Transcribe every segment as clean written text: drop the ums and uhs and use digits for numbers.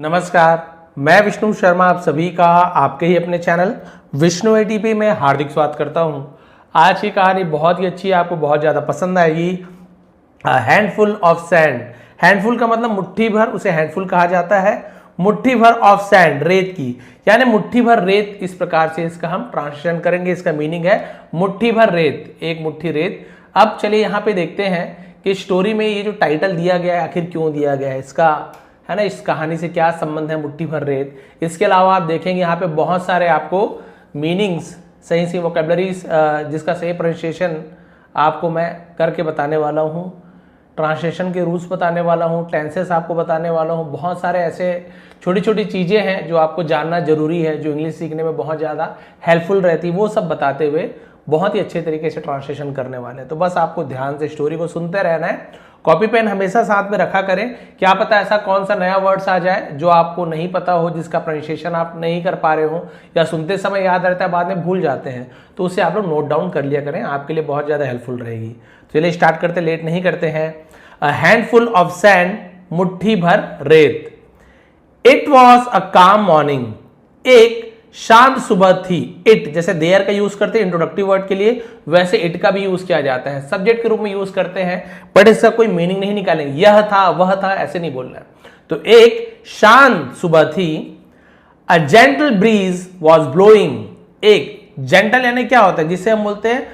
नमस्कार, मैं विष्णु शर्मा आप सभी का आपके ही अपने चैनल विष्णु एटीपी में हार्दिक स्वागत करता हूं। आज की कहानी बहुत ही अच्छी है, आपको बहुत ज़्यादा पसंद आएगी। Handful of sand. हैंडफुल का मतलब मुट्ठी भर, उसे हैंडफुल कहा जाता है। मुट्ठी भर ऑफ सैंड, रेत की, यानी मुट्ठी भर रेत। इस प्रकार से इसका हम ट्रांसलेशन करेंगे। इसका मीनिंग है मुट्ठी भर रेत, एक मुट्ठी रेत। अब चलिए यहाँ पे देखते हैं कि स्टोरी में ये जो टाइटल दिया गया है आखिर क्यों दिया गया है, इसका है ना, इस कहानी से क्या संबंध है मुट्ठी भर रेत। इसके अलावा आप देखेंगे यहाँ पे बहुत सारे आपको मीनिंग्स, सही सी वोकेबलरीज जिसका सही प्रोनाउंसिएशन आपको मैं करके बताने वाला हूँ, ट्रांसलेशन के रूल्स बताने वाला हूँ, टेंसेस आपको बताने वाला हूँ। बहुत सारे ऐसे छोटी छोटी चीज़ें हैं जो आपको जानना जरूरी है, जो इंग्लिश सीखने में बहुत ज़्यादा हेल्पफुल रहती है। वो सब बताते हुए बहुत ही अच्छे तरीके से ट्रांसलेशन करने वाले हैं। तो बस आपको ध्यान से स्टोरी को सुनते रहना है। कॉपी पेन हमेशा साथ में रखा करें। क्या पता ऐसा कौन सा नया वर्ड्स आ जाए जो आपको नहीं पता हो, जिसका प्रोनाउंसिएशन आप नहीं कर पा रहे हो, या सुनते समय याद रहता है बाद में भूल जाते हैं, तो उसे आप लोग नोट डाउन कर लिया करें, आपके लिए बहुत ज़्यादा हेल्पफुल रहेगी। चलिए स्टार्ट करते, लेट नहीं करते हैं। अ हैंडफुल ऑफ सैंड, मुट्ठी भर रेत। इट वॉज अ काम मॉर्निंग, एक शांत सुबह थी। इट जैसे देयर का यूज करते हैं इंट्रोडक्टिव वर्ड के लिए, वैसे इट का भी यूज किया जाता है, सब्जेक्ट के रूप में यूज करते हैं, बट इसका कोई मीनिंग नहीं निकालेंगे। यह था, वह था, ऐसे नहीं बोलना है। तो एक शांत सुबह थी। A gentle breeze was blowing. एक जेंटल यानी क्या होता है, जिसे हम बोलते हैं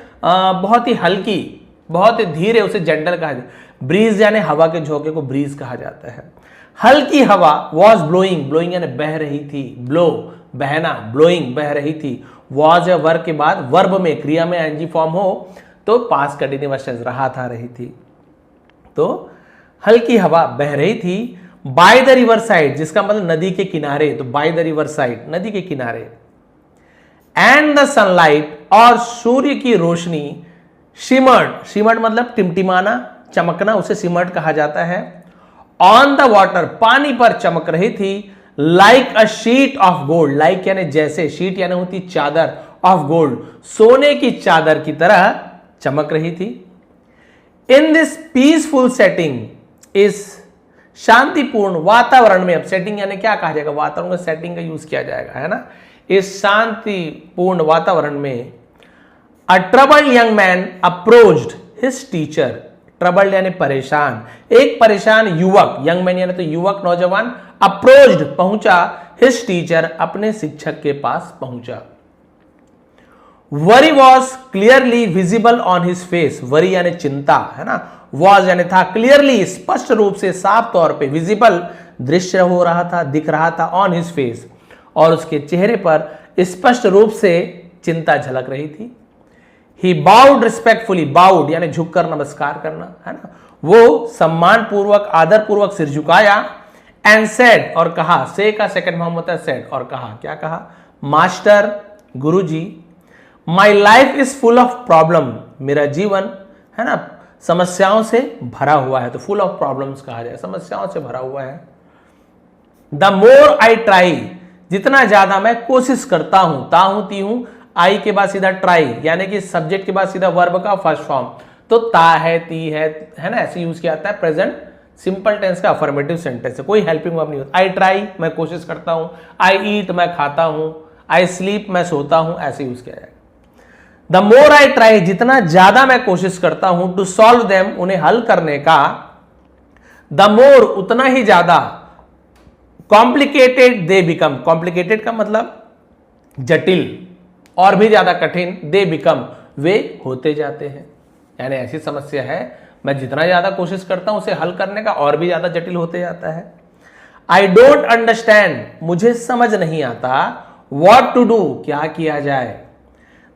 बहुत ही हल्की, बहुत ही धीरे, उसे जेंटल कहा जाता है। ब्रीज यानी हवा के झोंके को ब्रीज कहा जाता है। हल्की हवा, वॉज ब्लोइंग, ब्लोइंग यानी बह रही थी, ब्लो बहना, ब्लोइंग बह रही थी। वॉज या वर्ब के बाद वर्ब में, क्रिया में एनजी फॉर्म हो तो पास कंटिन्यूअस टेंस, रहा था, रही थी। तो हल्की हवा बह रही थी। बाय द रिवर साइड, जिसका मतलब नदी के किनारे, तो बाय द रिवर साइड, नदी के किनारे। एंड द सनलाइट, और सूर्य की रोशनी, शिमर्ड, शिमर्ड मतलब टिमटिमाना, चमकना, उसे शिमर्ड कहा जाता है। ऑन द वाटर, पानी पर चमक रही थी। Like a sheet of gold, like यानी जैसे, शीट यानी होती चादर, ऑफ गोल्ड सोने की चादर की तरह चमक रही थी। इन दिस पीसफुल सेटिंग, इस शांतिपूर्ण वातावरण में, अब सेटिंग यानी क्या कहा जाएगा, वातावरण में सेटिंग का यूज किया जाएगा, है ना। इस शांतिपूर्ण वातावरण में a troubled young man approached his teacher. Troubled यानी परेशान, एक परेशान युवक, यंग मैन यानी तो युवक, नौजवान, अप्रोच्ड पहुंचा, हिज टीचर अपने शिक्षक के पास पहुंचा। Worry was clearly visible on his face, worry यानी चिंता, है ना, वॉज यानी था, क्लियरली स्पष्ट रूप से, साफ तौर पे, विजिबल दृश्य हो रहा था, दिख रहा था, ऑन हिज फेस, और उसके चेहरे पर स्पष्ट रूप से चिंता झलक रही थी। He bowed respectfully, bowed यानी झुककर नमस्कार करना, है ना, वो सम्मान पूर्वक, आदर पूर्वक सिर झुकाया। and said, और कहा, say का सेकंड फॉर्म होता है said, और कहा, क्या कहा, master, Guruji, my life is full of problem, मेरा जीवन, है ना, समस्याओं से भरा हुआ है। तो full of problems कहा जाए, समस्याओं से भरा हुआ है। the more I try, जितना ज्यादा मैं कोशिश करता हूं, ता हूं, ती हूं, आई के बाद सीधा ट्राई, यानी कि सब्जेक्ट के बाद सीधा वर्ब का फर्स्ट फॉर्म, तो ता है, ती है ना, ऐसे यूज किया जाता है। प्रेजेंट सिंपल टेंस का अफर्मेटिव सेंटेंस है, कोई हेल्पिंग वर्ब नहीं होता। आई ट्राई, मैं कोशिश करता हूं। आई ईट, मैं खाता हूं। आई स्लीप, मैं सोता हूं, ऐसे यूज किया जाएगा। द मोर आई ट्राई, जितना ज्यादा मैं कोशिश करता हूं, टू सॉल्व देम, उन्हें हल करने का, द मोर, उतना ही ज्यादा, कॉम्प्लिकेटेड दे बिकम, कॉम्प्लिकेटेड का मतलब जटिल, और भी ज्यादा कठिन, दे बिकम, वे होते जाते हैं। यानी ऐसी समस्या है, मैं जितना ज्यादा कोशिश करता हूं उसे हल करने का, और भी ज्यादा जटिल होते जाता है। आई डोंट अंडरस्टैंड, मुझे समझ नहीं आता, व्हाट टू डू, क्या किया जाए।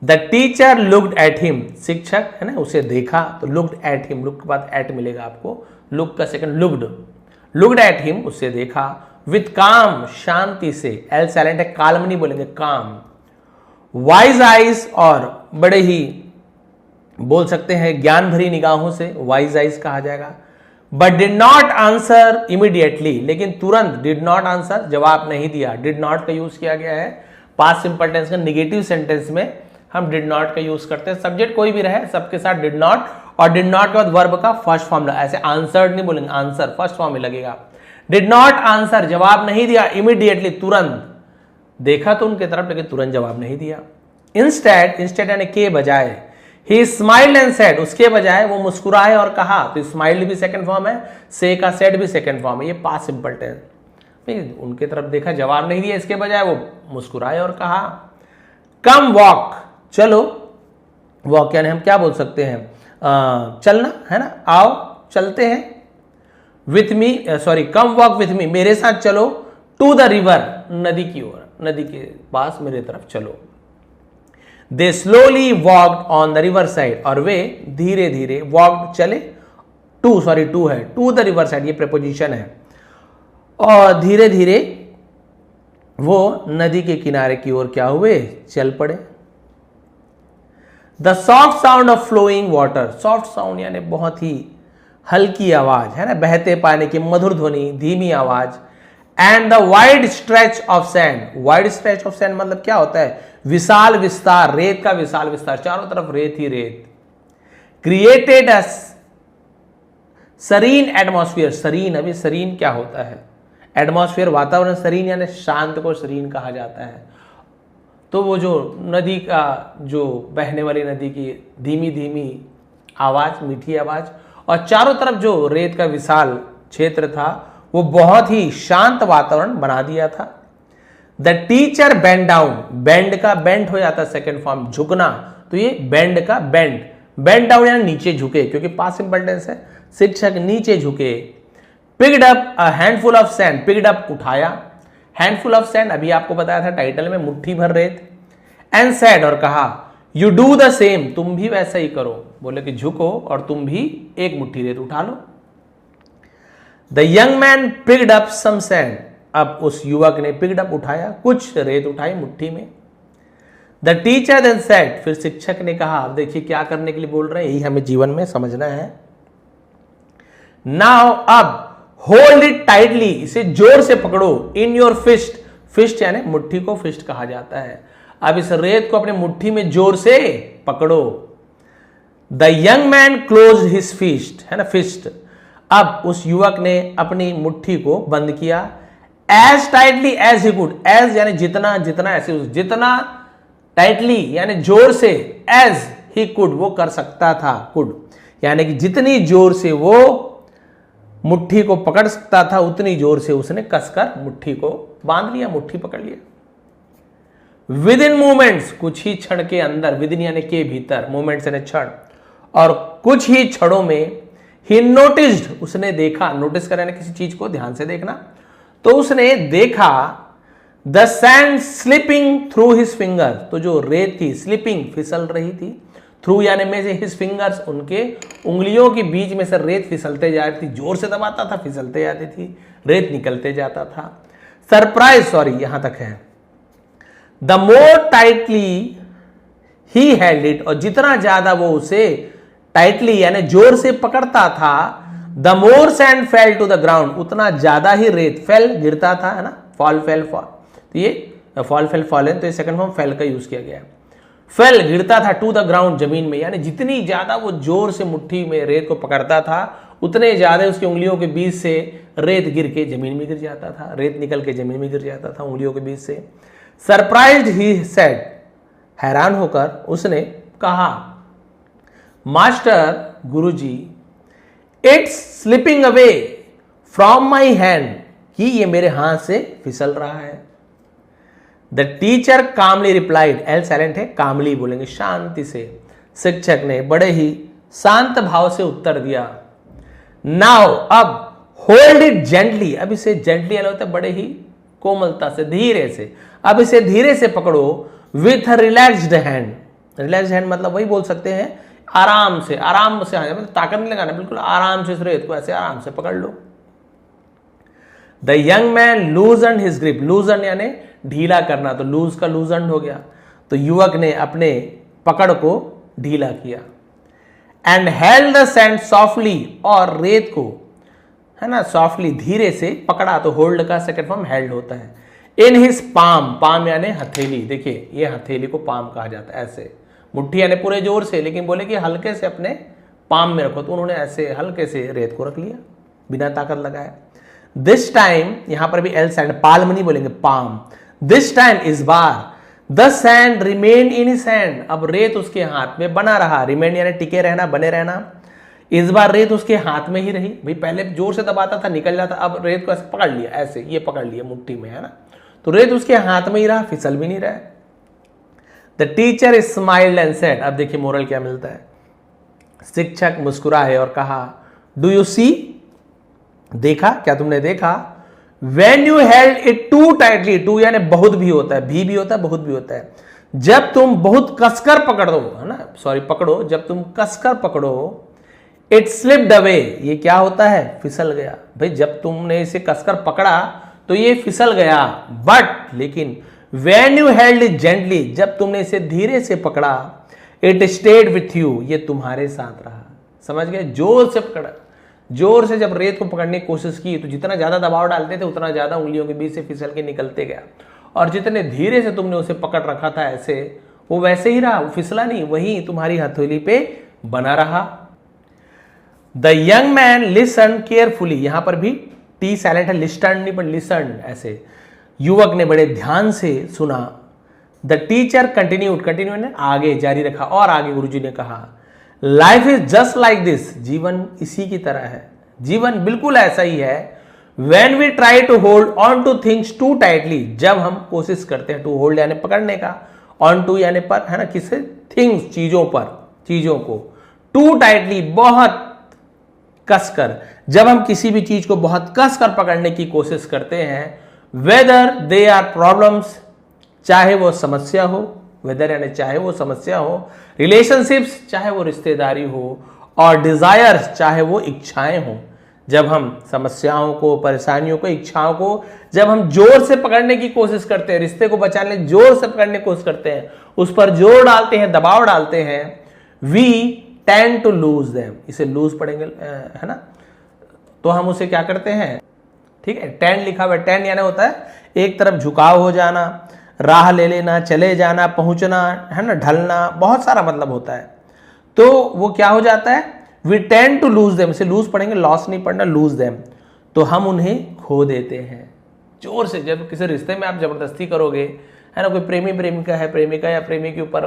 The teacher looked at him, शिक्षक, है ना, उसे देखा, तो लुक्ड एट हिम, लुक के बाद एट मिलेगा आपको, लुक का second looked, looked at him, उसे देखा। विथ काम, शांति से, एल साइलेंट है, काल्म नहीं बोलेंगे, काम। वाइज आइज, और बड़े ही बोल सकते हैं ज्ञान भरी निगाहों से, वाइज आइज कहा जाएगा। But did not answer immediately, लेकिन तुरंत, डिड नॉट आंसर, जवाब नहीं दिया। डिड नॉट का यूज किया गया है पास्ट सिंपल टेंस का, निगेटिव सेंटेंस में हम डिड नॉट का यूज करते हैं। सब्जेक्ट कोई भी रहे, सबके साथ डिड नॉट, और डिड नॉट के बाद वर्ब का फर्स्ट फॉर्म, ऐसे आंसर्ड नहीं बोलेंगे, आंसर फर्स्ट फॉर्म में लगेगा। डिड नॉट आंसर, जवाब नहीं दिया, इमीडिएटली, तुरंत, देखा तो उनके तरफ लेकिन तुरंत जवाब नहीं दिया। इंस्टेड, इंस्टेड यानी के बजाय, ही स्माइल्ड एंड सेड, उसके बजाय वो मुस्कुराए और कहा। तो स्माइल्ड भी सेकंड फॉर्म है, से का सेड भी सेकंड फॉर्म है, ये पास्ट सिंपल टेंस। उनके तरफ देखा, जवाब नहीं दिया, इसके बजाय वो मुस्कुराए और कहा कम वॉक, चलो, वॉक यानी हम क्या बोल सकते हैं, चलना है ना, आओ चलते हैं, with me, sorry come walk with me, मेरे साथ चलो, टू द रिवर, नदी की ओर, नदी के पास मेरे तरफ चलो। They slowly walked on the river side, और वे धीरे धीरे वॉकड, चले, टू है, टू द रिवर साइड, ये प्रेपोजिशन है, और धीरे धीरे वो नदी के किनारे की ओर क्या हुए, चल पड़े। The soft sound of flowing water, soft sound यानी बहुत ही हल्की आवाज है ना, बहते पानी की मधुर ध्वनि, धीमी आवाज। And the wide stretch of sand, wide stretch of sand मतलब क्या होता है, विशाल विस्तार, रेत का विशाल विस्तार, चारों तरफ रेत ही रेत। Created a serene atmosphere, serene, अभी सरीन क्या होता है, एटमॉस्फेयर वातावरण, सरीन यानी शांत को सरीन कहा जाता है। तो वो जो नदी का, जो बहने वाली नदी की धीमी धीमी आवाज, मीठी आवाज, और चारों तरफ जो रेत का विशाल क्षेत्र था, वो बहुत ही शांत वातावरण बना दिया था। The teacher bend down, bend का बेंड हो जाता है सेकेंड फॉर्म, झुकना, तो ये बेंड का बेंड, बेंड डाउन यानी नीचे झुके, क्योंकि पास्ट सिंपल टेंस है, शिक्षक नीचे झुके। Picked up a handful of sand, picked up उठाया, हैंडफुल ऑफ सैंड अभी आपको बताया था टाइटल में, मुट्ठी भर रेत। एंड सेड, और कहा, यू डू द सेम, तुम भी वैसा ही करो, बोले कि झुको और तुम भी एक मुट्ठी रेत उठा लो। The young man picked up some sand, अब उस युवक ने पिक्ड अप उठाया, कुछ रेत उठाई मुट्ठी में। द टीचर देन सेड, फिर शिक्षक ने कहा, अब देखिए क्या करने के लिए बोल रहे हैं, यही हमें जीवन में समझना है। नाउ, अब, होल्ड इट टाइटली, इसे जोर से पकड़ो, इन योर फिस्ट, फिस्ट यानी मुट्ठी को फिस्ट कहा जाता है, अब इस रेत को अपने मुट्ठी में जोर से पकड़ो। The young man close his fist, है ना, फिस्ट, अब उस युवक ने अपनी मुट्ठी को बंद किया। As tightly as he could, as यानी जितना, जितना ऐसे, जितना टाइटली यानी जोर से, एज ही कुड वो कर सकता था, कुड यानी कि जितनी जोर से वो मुट्ठी को पकड़ सकता था, उतनी जोर से उसने कसकर मुट्ठी को बांध लिया, मुट्ठी पकड़ लिया। विद इन मोमेंट्स, कुछ ही क्षण के अंदर, विद इन यानी के भीतर, मोमेंट्स यानी क्षण, और कुछ ही क्षणों में, ही नोटिस्ड, उसने देखा, नोटिस करना किसी चीज को ध्यान से देखना, तो उसने देखा the sand slipping through his finger, तो जो रेत थी, स्लिपिंग फिसल रही थी, थ्रू यानी में से, हिज फिंगर्स उनके उंगलियों के बीच में से रेत फिसलते जा रही थी, जोर से दबाता था, फिसलते जाती थी, रेत निकलते जाता था। सरप्राइज, सॉरी यहां तक है, the more tightly he held it, और जितना ज्यादा वो उसे टाइटली यानी जोर से पकड़ता था, the more sand fell to the ground, उतना ज्यादा ही रेत, फेल गिरता था, है ना, फॉल फेल फॉल, तो ये फॉल फेल फॉलन, तो ये सेकंड फॉर्म फेल का यूज किया गया है। फेल गिरता था, टू द ग्राउंड जमीन में, यानी जितनी ज्यादा वो जोर से मुट्ठी में रेत को पकड़ता था, उतने ज्यादा उसकी उंगलियों के बीच से रेत गिर के जमीन में गिर जाता था, रेत निकल के जमीन में गिर जाता था उंगलियों के बीच से। सरप्राइज्ड ही सेड, हैरान होकर उसने कहा, मास्टर, गुरुजी, it's slipping away from my hand, कि ये मेरे हाथ से फिसल रहा है। The teacher calmly replied, L silent है, कामली बोलेंगे शांति से, शिक्षक ने बड़े ही शांत भाव से उत्तर दिया। नाउ, अब, होल्ड इट जेंटली, अब इसे जेंटली होता है बड़े ही कोमलता से, धीरे से, अब इसे धीरे से पकड़ो, with relaxed hand, relaxed hand मतलब वही बोल सकते हैं आराम से, आराम से, मतलब ताकत नहीं लगाना, बिल्कुल आराम से इस रेत को ऐसे आराम से पकड़ लो। The young man loosen his grip, loosen यानी ढीला करना, तो लूज का लूजन हो गया, तो युवक ने अपने पकड़ को ढीला किया। And held the sand softly, और रेत को, है ना, सॉफ्टली धीरे से पकड़ा, तो होल्ड का सेकंड फॉर्म हेल्ड होता है। इन हिज पाम, पाम यानी हथेली, देखिए ये हथेली को पाम कहा जाता है, ऐसे, मुट्ठी यानी पूरे जोर से, लेकिन बोले कि हल्के से अपने पाम में रखो, तो उन्होंने ऐसे हल्के से रेत को रख लिया बिना ताकत लगाए। दिस टाइम, यहां पर भी एल सैंड, पाल्म नहीं बोलेंगे, पाम। दिस टाइम, इस बार, the sand remain in his hand, अब रेत उसके हाथ में बना रहा, रिमेन यानी टिके रहना, बने रहना। इस बार रेत उसके हाथ में ही रही, भाई पहले जोर से दबाता था निकल जाता, अब रेत को ऐसे पकड़ लिया, ऐसे ये पकड़ लिया मुट्ठी में, है ना, तो रेत उसके हाथ में ही रहा, फिसल भी नहीं रहा। The teacher smiled and said, अब देखिए मोरल क्या मिलता है, शिक्षक मुस्कुराए और कहा, डू यू सी, देखा, क्या तुमने देखा, when you held it too tightly, too यानी बहुत भी होता है, भी होता है, बहुत भी होता है, जब तुम बहुत कसकर पकड़ो, है ना, सॉरी पकड़ो, जब तुम कसकर पकड़ो, इट स्लिप्ड अवे, ये क्या होता है, फिसल गया। भाई जब तुमने इसे कसकर पकड़ा तो ये फिसल गया, बट लेकिन when you held it gently, जब तुमने इसे धीरे से पकड़ा, इट स्टेड विथ यू, ये तुम्हारे साथ रहा। समझ गए, जोर से पकड़ा, जोर से जब रेत को पकड़ने की कोशिश की तो जितना ज्यादा दबाव डालते थे उतना ज्यादा उंगलियों के बीच से फिसल के निकलते गया, और जितने धीरे से तुमने उसे पकड़ रखा था ऐसे, वो वैसे ही रहा, वो फिसला नहीं, वही तुम्हारी हथेली पे बना रहा। The young man listen carefully, यहां पर भी टी साइलेंट है, लिस्टन नहीं पर लिसन, ऐसे युवक ने बड़े ध्यान से सुना। द टीचर कंटिन्यूड, कंटिन्यू ने आगे जारी रखा, और आगे गुरुजी ने कहा, life is just like this, जीवन इसी की तरह है, जीवन बिल्कुल ऐसा ही है। When we try to hold on to things too tightly, जब हम कोशिश करते हैं, टू होल्ड यानी पकड़ने का, ऑन टू यानी पर, है ना, किससे, थिंग्स, चीजों पर, चीजों को, टू टाइटली बहुत कसकर, जब हम किसी भी चीज को बहुत कसकर पकड़ने की कोशिश करते हैं, वेदर दे आर प्रॉब्लम्स, चाहे वो समस्या हो, वेदर यानी चाहे वो समस्या हो, रिलेशनशिप्स चाहे वो रिश्तेदारी हो, और डिजायर्स चाहे वो इच्छाएं हो, जब हम समस्याओं को, परेशानियों को, इच्छाओं को जब हम जोर से पकड़ने की कोशिश करते हैं, रिश्ते को बचाने जोर से पकड़ने की कोशिश करते हैं, उस पर जोर डालते हैं, दबाव डालते हैं, we tend to lose them, इसे लूज पढ़ेंगे, है ना, तो हम उसे क्या करते हैं, ठीक है, टेंड लिखा हुआ है, टेंड यानी होता है एक तरफ झुकाव हो जाना, राह ले लेना, चले जाना, पहुंचना, है ना, ढलना, बहुत सारा मतलब होता है, तो वो क्या हो जाता है, we tend to lose them, इसे लूज पढ़ेंगे, लॉस नहीं पढ़ना, लूज देम, तो हम उन्हें खो देते हैं। जोर से जब किसी रिश्ते में आप जबरदस्ती करोगे, है ना, कोई प्रेमी प्रेमिका है, प्रेमिका या प्रेमी के ऊपर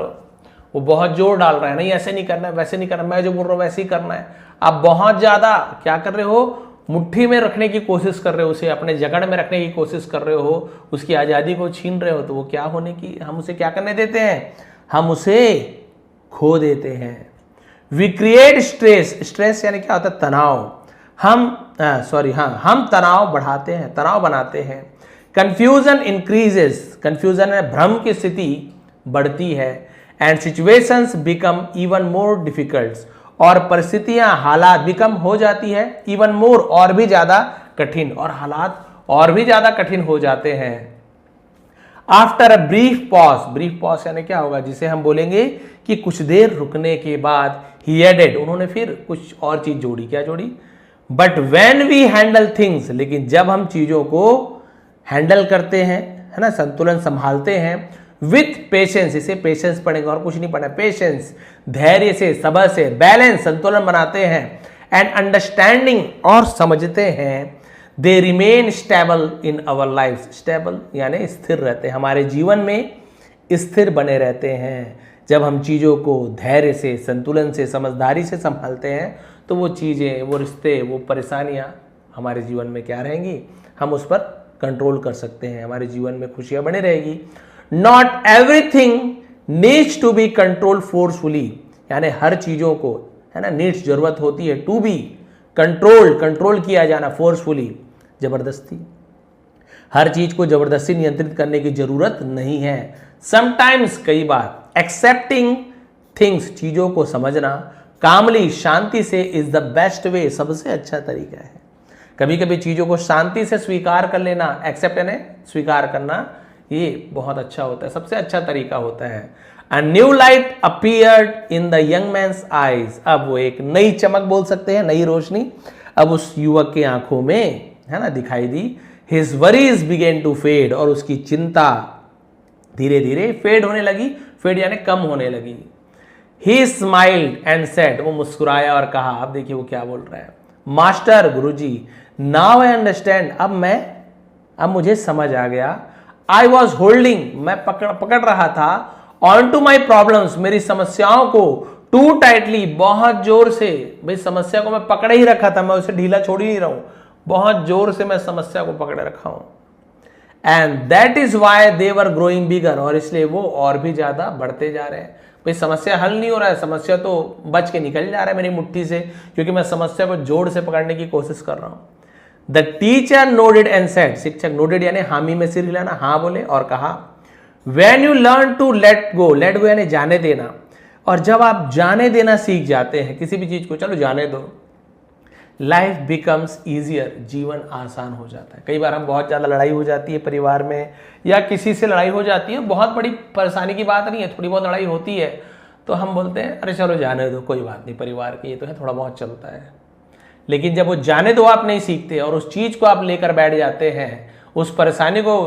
वो बहुत जोर डाल रहा है, नहीं ऐसे नहीं करना है, वैसे नहीं करना, मैं जो बोल रहा हूं वैसे ही करना है, आप बहुत ज्यादा क्या कर रहे हो, मुट्ठी में रखने की कोशिश कर रहे हो, उसे अपने जकड़ में रखने की कोशिश कर रहे हो, उसकी आजादी को छीन रहे हो, तो वो क्या होने की, हम उसे क्या करने देते हैं, हम उसे खो देते हैं। वी क्रिएट स्ट्रेस, स्ट्रेस यानी क्या होता है, तनाव, हम तनाव बढ़ाते हैं, तनाव बनाते हैं। कंफ्यूजन इंक्रीजेस, कंफ्यूजन में भ्रम की स्थिति बढ़ती है, and situations become even more difficult, और परिस्थितियां, हालात बिकम हो जाती है, इवन मोर और भी ज्यादा कठिन, और हालात और भी ज्यादा कठिन हो जाते हैं। आफ्टर अ ब्रीफ पॉज यानी क्या होगा, जिसे हम बोलेंगे कि कुछ देर रुकने के बाद, ही एडेड, उन्होंने फिर कुछ और चीज जोड़ी, क्या जोड़ी, but when we handle things, लेकिन जब हम चीजों को हैंडल करते हैं, है ना, संतुलन संभालते हैं, विथ पेशेंस, इसे पेशेंस पढ़ेंगे और कुछ नहीं पढ़ना, पेशेंस, धैर्य से, सब्र से, बैलेंस, संतुलन बनाते हैं, एंड अंडरस्टैंडिंग, और समझते हैं, they remain stable in our life, stable यानी स्थिर रहते हैं, हमारे जीवन में स्थिर बने रहते हैं। जब हम चीज़ों को धैर्य से, संतुलन से, समझदारी से संभालते हैं, तो वो चीज़ें, वो रिश्ते, वो परेशानियाँ हमारे जीवन में क्या रहेंगी, हम उस पर कंट्रोल कर सकते हैं, हमारे जीवन में खुशियाँ बनी रहेगी। Not everything needs to be control forcefully, यानी हर चीज़ों को, है ना, नीड्स, जरूरत होती है, टू बी कंट्रोल किया जाना, फोर्सफुली, जबरदस्ती, हर चीज को जबरदस्ती नियंत्रित करने की जरूरत नहीं है। समटाइम्स, कई बार, एक्सेप्टिंग थिंग्स, चीजों को समझना, कामली, शांति से, इज द बेस्ट वे, सबसे अच्छा तरीका है। कभी कभी चीजों को शांति से स्वीकार कर लेना, एक्सेप्ट यानी स्वीकार करना, ये बहुत अच्छा होता है, सबसे अच्छा तरीका होता है। A new light appeared in the young man's eyes, अब वो एक नई चमक बोल सकते हैं, नई रोशनी अब उस युवक की आंखों में, है ना, दिखाई दी। His worries began to fade, और उसकी चिंता धीरे धीरे फेड होने लगी, फेड यानी कम होने लगी। He smiled and said, वो मुस्कुराया और कहा, अब देखिए वो क्या बोल रहा है, master, Guruji, now I understand, अब मुझे समझ आ गया। आई वॉज होल्डिंग, मैं पकड़ रहा था, ऑन टू माई प्रॉब्लम्स, मेरी समस्याओं को, टू टाइटली, बहुत जोर से। भाई समस्या को मैं पकड़े ही रखा था, मैं उसे ढीला छोड़ ही नहीं रहा हूं, बहुत जोर से मैं समस्या को पकड़े रखा हूं। And that is why they were growing bigger, और इसलिए वो और भी ज्यादा बढ़ते जा रहे हैं। भाई समस्या हल नहीं हो रहा है, समस्या तो बच के निकल जा रहा है मेरी मुट्ठी से, क्योंकि मैं समस्या को जोर से पकड़ने की कोशिश कर रहा हूं। The teacher nodded and said, शिक्षक नोडेड यानी हामी में सिर हिलाना, हाँ बोले और कहा, when you learn to let go यानी जाने देना, और जब आप जाने देना सीख जाते हैं किसी भी चीज को, चलो जाने दो, लाइफ बिकम्स ईजियर, जीवन आसान हो जाता है। कई बार हम बहुत ज्यादा लड़ाई हो जाती है परिवार में, या किसी से लड़ाई हो जाती है, बहुत बड़ी परेशानी की बात नहीं है, थोड़ी बहुत लड़ाई होती है, तो हम बोलते हैं अरे चलो जाने दो, कोई बात नहीं, परिवार की ये तो है, थोड़ा बहुत चलता है। लेकिन जब वो जाने दो आप नहीं सीखते और उस चीज को आप लेकर बैठ जाते हैं, उस परेशानी को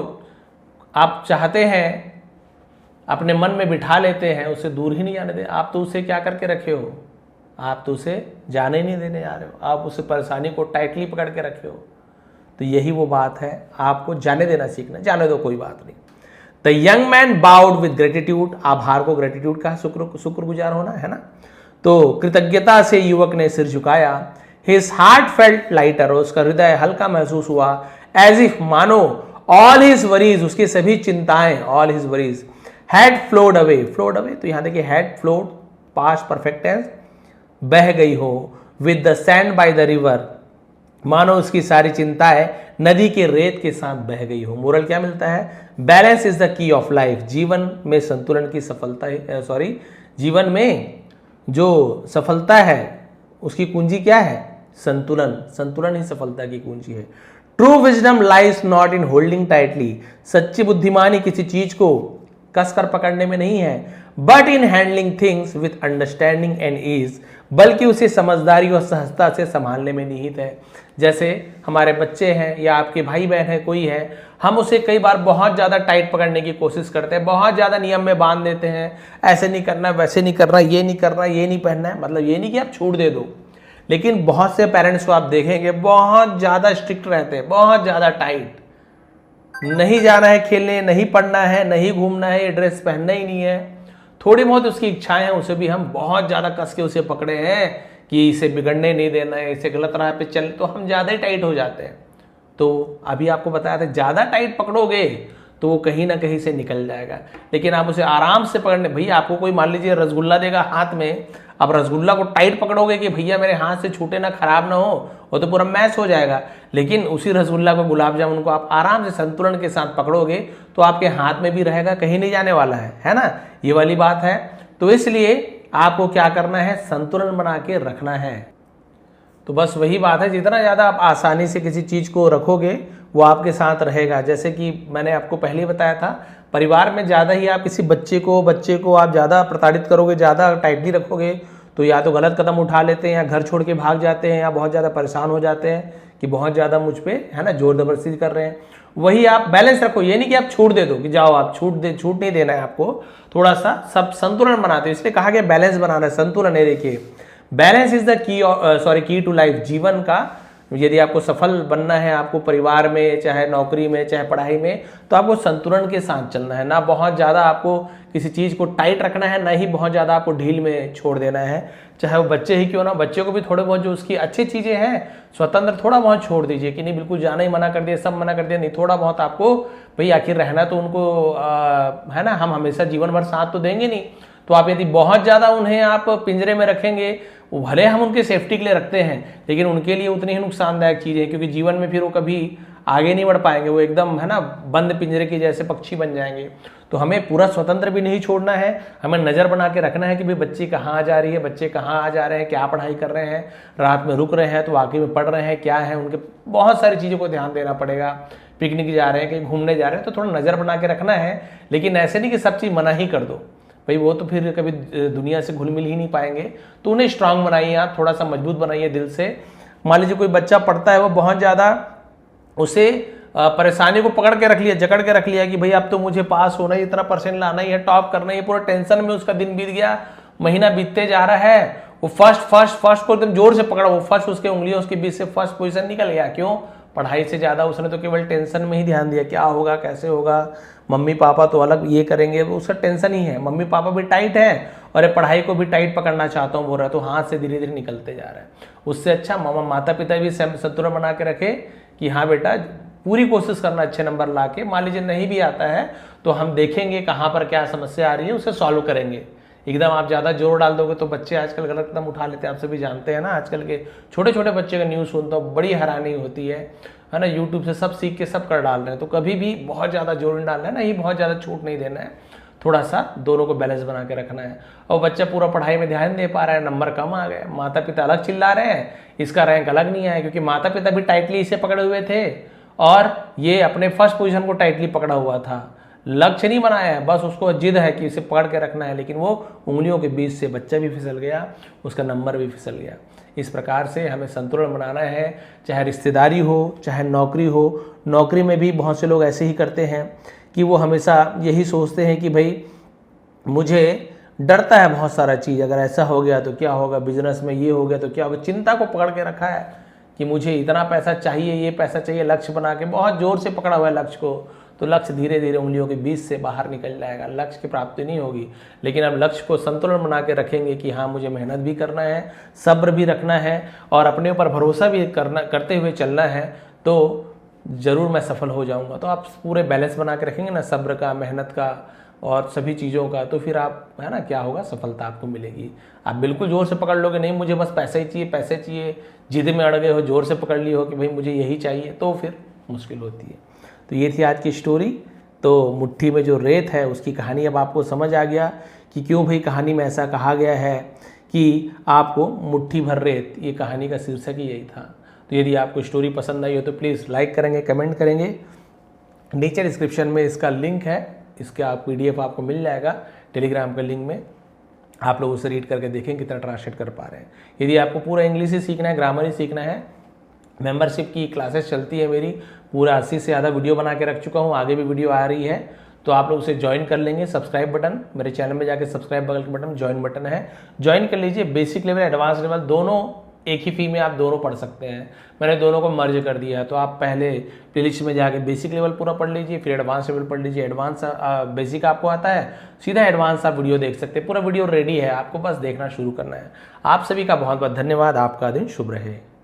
आप चाहते हैं, अपने मन में बिठा लेते हैं, उससे दूर ही नहीं जाने दे, आप तो उसे क्या करके रखे हो, आप तो उसे जाने नहीं देने जा रहे हो, आप उस परेशानी को टाइटली पकड़ के रखे हो। तो यही वो बात है, आपको जाने देना सीखना, जाने दो कोई बात नहीं। The young man bowed with gratitude, आभार को ग्रेटिट्यूड का शुक्रगुजार होना है ना, तो कृतज्ञता से युवक ने सिर झुकाया। हिज हार्ट फेल्ट लाइटर, उसका हृदय हल्का महसूस हुआ, एज इफ मानो ऑल हिज वरीज, उसकी सभी चिंताएं, all his worries had flowed away, तो यहां देखिए had flowed, past perfect tense, बह गई हो, with the sand by the river, मानो उसकी सारी चिंताएं नदी के रेत के साथ बह गई हो। मोरल क्या मिलता है, बैलेंस इज द की ऑफ लाइफ, जीवन में संतुलन की सफलता है, जीवन में जो सफलता है उसकी कुंजी क्या है, संतुलन ही सफलता की कुंजी है। True wisdom lies not in holding tightly, सच्ची बुद्धिमानी किसी चीज को कसकर पकड़ने में नहीं है, but in handling things with understanding and ease, बल्कि उसे समझदारी और सहजता से संभालने में निहित है। जैसे हमारे बच्चे हैं या आपके भाई बहन है, कोई है, हम उसे कई बार बहुत ज्यादा टाइट पकड़ने की कोशिश करते हैं, बहुत ज्यादा नियम में बांध देते हैं, ऐसे नहीं करना, वैसे नहीं करना, ये नहीं करना, ये नहीं पहनना है, मतलब ये नहीं कि आप छूट दे दो, लेकिन बहुत से पेरेंट्स को आप देखेंगे बहुत ज्यादा स्ट्रिक्ट रहते हैं, बहुत ज्यादा टाइट, नहीं जाना है खेलने, नहीं पढ़ना है, नहीं घूमना है, ये ड्रेस पहनना ही नहीं है। थोड़ी बहुत उसकी इच्छाएं हैं, उसे भी हम बहुत ज्यादा कस के उसे पकड़े हैं कि इसे बिगड़ने नहीं देना है, इसे गलत राह पे चल, तो हम ज्यादा ही टाइट हो जाते हैं। तो अभी आपको बताया था, ज्यादा टाइट पकड़ोगे तो वो कहीं ना कहीं से निकल जाएगा, लेकिन आप उसे आराम से पकड़ने, भैया आपको कोई मान लीजिए रसगुल्ला देगा हाथ में, आप रसगुल्ला को टाइट पकड़ोगे कि भैया मेरे हाथ से छूटे ना, खराब ना हो, वो तो पूरा मैश हो जाएगा। लेकिन उसी रसगुल्ला को, गुलाब जामुन को आप आराम से संतुलन के साथ पकड़ोगे तो आपके हाथ में भी रहेगा, कहीं नहीं जाने वाला है ना, ये वाली बात है। तो इसलिए आपको क्या करना है, संतुलन बना के रखना है। तो बस वही बात है, जितना ज्यादा आप आसानी से किसी चीज को रखोगे वो आपके साथ रहेगा। जैसे कि मैंने आपको पहले ही बताया था, परिवार में ज्यादा ही आप किसी बच्चे को आप ज्यादा प्रताड़ित करोगे, ज्यादा टाइटली रखोगे, तो या तो गलत कदम उठा लेते हैं, या घर छोड़ के भाग जाते हैं, या बहुत ज्यादा परेशान हो जाते हैं कि बहुत ज्यादा मुझ पे है ना जोर जबरदस्ती कर रहे हैं। वही आप बैलेंस रखो, ये नहीं कि आप छूट दे दो कि जाओ आप छूट नहीं देना है आपको, थोड़ा सा सब संतुलन बनाते हैं, इसलिए कहा गया बैलेंस बनाना है, संतुलन है। देखिए balance is the key to life, जीवन का यदि आपको सफल बनना है, आपको परिवार में, चाहे नौकरी में, चाहे पढ़ाई में, तो आपको संतुलन के साथ चलना है, ना बहुत ज्यादा आपको किसी चीज को टाइट रखना है, ना ही बहुत ज्यादा आपको ढील में छोड़ देना है। चाहे वो बच्चे ही क्यों ना, बच्चे को भी थोड़े बहुत जो उसकी अच्छी चीजें हैं स्वतंत्र थोड़ा बहुत छोड़ दीजिए, कि नहीं बिल्कुल जाना ही मना कर दिया, सब मना कर दिया, नहीं थोड़ा बहुत आपको, भाई आखिर रहना तो उनको है ना, हम हमेशा जीवन भर साथ तो देंगे नहीं, तो आप यदि बहुत ज्यादा उन्हें आप पिंजरे में रखेंगे, भले हम उनके सेफ्टी के लिए रखते हैं, लेकिन उनके लिए उतनी ही नुकसानदायक चीज है, क्योंकि जीवन में फिर वो कभी आगे नहीं बढ़ पाएंगे, वो एकदम है ना बंद पिंजरे के जैसे पक्षी बन जाएंगे। तो हमें पूरा स्वतंत्र भी नहीं छोड़ना है, हमें नजर बना के रखना है कि भाई बच्ची कहाँ जा रही है, बच्चे कहाँ आ जा रहे हैं, क्या पढ़ाई कर रहे हैं, रात में रुक रहे हैं तो वाकई में पढ़ रहे हैं, क्या है, उनके बहुत सारी चीजों को ध्यान देना पड़ेगा। पिकनिक जा रहे हैं, कहीं घूमने जा रहे हैं, तो थोड़ा नजर बना के रखना है, लेकिन ऐसे नहीं कि सब चीज मना ही कर दो, भाई वो तो फिर कभी दुनिया से घुल मिल ही नहीं पाएंगे। तो उन्हें स्ट्रांग बनाइए, आप थोड़ा सा मजबूत बनाइए दिल से। मान लीजिए कोई बच्चा पढ़ता है, वो बहुत ज्यादा उसे परेशानी को पकड़ के रख लिया, जकड़ के रख लिया कि भाई अब तो मुझे पास होना ही, इतना परसेंट लाना ही है, टॉप करना ही, पूरा टेंशन में उसका दिन बीत गया, महीना बीतते जा रहा है, वो फर्स्ट को एकदम जोर से पकड़ा, वो फर्स्ट उसके उंगलियों उसके बीच से फर्स्ट पोजीशन निकल गया। क्यों? पढ़ाई से ज़्यादा उसने तो केवल टेंशन में ही ध्यान दिया, क्या होगा कैसे होगा, मम्मी पापा तो अलग ये करेंगे, उसका टेंशन ही है, मम्मी पापा भी टाइट है और ये पढ़ाई को भी टाइट पकड़ना चाहता हूँ बोल रहा है, तो हाथ से धीरे धीरे निकलते जा रहा है। उससे अच्छा माता पिता भी संतुलन बना के रखे कि हाँ बेटा पूरी कोशिश करना अच्छे नंबर ला के, मान लीजिए नहीं भी आता है तो हम देखेंगे कहाँ पर क्या समस्या आ रही है, उसे सॉल्व करेंगे। एकदम आप ज़्यादा जोर डाल दोगे तो बच्चे आजकल गलत कदम उठा लेते हैं, आप सभी जानते हैं ना। आजकल के छोटे छोटे बच्चे का न्यूज़ सुनता हूँ, बड़ी हैरानी होती है ना। यूट्यूब से सब सीख के सब कर डाल रहे हैं, तो कभी भी बहुत ज़्यादा जोर नहीं डालना है ना, ही बहुत ज़्यादा छूट नहीं देना है, थोड़ा सा दोनों को बैलेंस बना के रखना है। और बच्चा पूरा पढ़ाई में ध्यान दे पा रहा है, नंबर कम आ गए, माता पिता अलग चिल्ला रहे हैं, इसका रैंक अलग नहीं आया, क्योंकि माता पिता भी टाइटली इसे पकड़े हुए थे और ये अपने फर्स्ट पोजीशन को टाइटली पकड़ा हुआ था। लक्ष्य नहीं बनाया है, बस उसको जिद है कि इसे पकड़ के रखना है, लेकिन वो उंगलियों के बीच से बच्चा भी फिसल गया, उसका नंबर भी फिसल गया। इस प्रकार से हमें संतुलन बनाना है, चाहे रिश्तेदारी हो चाहे नौकरी हो। नौकरी में भी बहुत से लोग ऐसे ही करते हैं कि वो हमेशा यही सोचते हैं कि भाई मुझे डरता है बहुत सारा चीज़, अगर ऐसा हो गया तो क्या होगा, बिजनेस में ये हो गया तो क्या होगा, चिंता को पकड़ के रखा है कि मुझे इतना पैसा चाहिए, ये पैसा चाहिए, लक्ष्य बना के बहुत जोर से पकड़ा हुआ है लक्ष्य को, तो लक्ष्य धीरे धीरे उंगलियों के बीच से बाहर निकल जाएगा, लक्ष्य की प्राप्ति नहीं होगी। लेकिन अब लक्ष्य को संतुलन बना के रखेंगे कि हाँ मुझे मेहनत भी करना है, सब्र भी रखना है और अपने ऊपर भरोसा भी करते हुए चलना है, तो ज़रूर मैं सफल हो जाऊंगा। तो आप पूरे बैलेंस बना के रखेंगे ना, सब्र का, मेहनत का और सभी चीज़ों का, तो फिर आप है ना क्या होगा, सफलता आपको मिलेगी। आप बिल्कुल जोर से पकड़ लोगे, नहीं मुझे बस पैसा ही चाहिए, पैसे चाहिए, जिद में अड़ गए हो, जोर से पकड़ लिए हो कि भाई मुझे यही चाहिए, तो फिर मुश्किल होती है। तो ये थी आज की स्टोरी। तो मुट्ठी में जो रेत है उसकी कहानी अब आपको समझ आ गया कि क्यों भाई कहानी में ऐसा कहा गया है कि आपको मुट्ठी भर रेत, ये कहानी का शीर्षक ही यही था। तो यदि आपको स्टोरी पसंद आई हो तो प्लीज़ लाइक करेंगे, कमेंट करेंगे। नीचे डिस्क्रिप्शन में इसका लिंक है, इसका PDF आपको मिल जाएगा टेलीग्राम के लिंक में, आप लोग उसे रीड करके देखें कितना ट्रांसलेट कर पा रहे हैं। यदि आपको पूरा इंग्लिश ही सीखना है, ग्रामर ही सीखना है, मेंबरशिप की क्लासेस चलती है मेरी, पूरा 80 से ज़्यादा वीडियो बना के रख चुका हूँ, आगे भी वीडियो आ रही है, तो आप लोग उसे ज्वाइन कर लेंगे। सब्सक्राइब बटन, मेरे चैनल में जाके सब्सक्राइब बगल के बटन ज्वाइन बटन है, ज्वाइन कर लीजिए। बेसिक लेवल, एडवांस लेवल दोनों एक ही फी में आप दोनों पढ़ सकते हैं, मैंने दोनों को मर्ज कर दिया है। तो आप पहले प्लेलिस्ट में जाके बेसिक लेवल पूरा पढ़ लीजिए, फिर एडवांस लेवल पढ़ लीजिए। एडवांस बेसिक आपको आता है, सीधा एडवांस आप वीडियो देख सकते हैं, पूरा वीडियो रेडी है, आपको बस देखना शुरू करना है। आप सभी का बहुत बहुत धन्यवाद, आपका दिन शुभ रहे।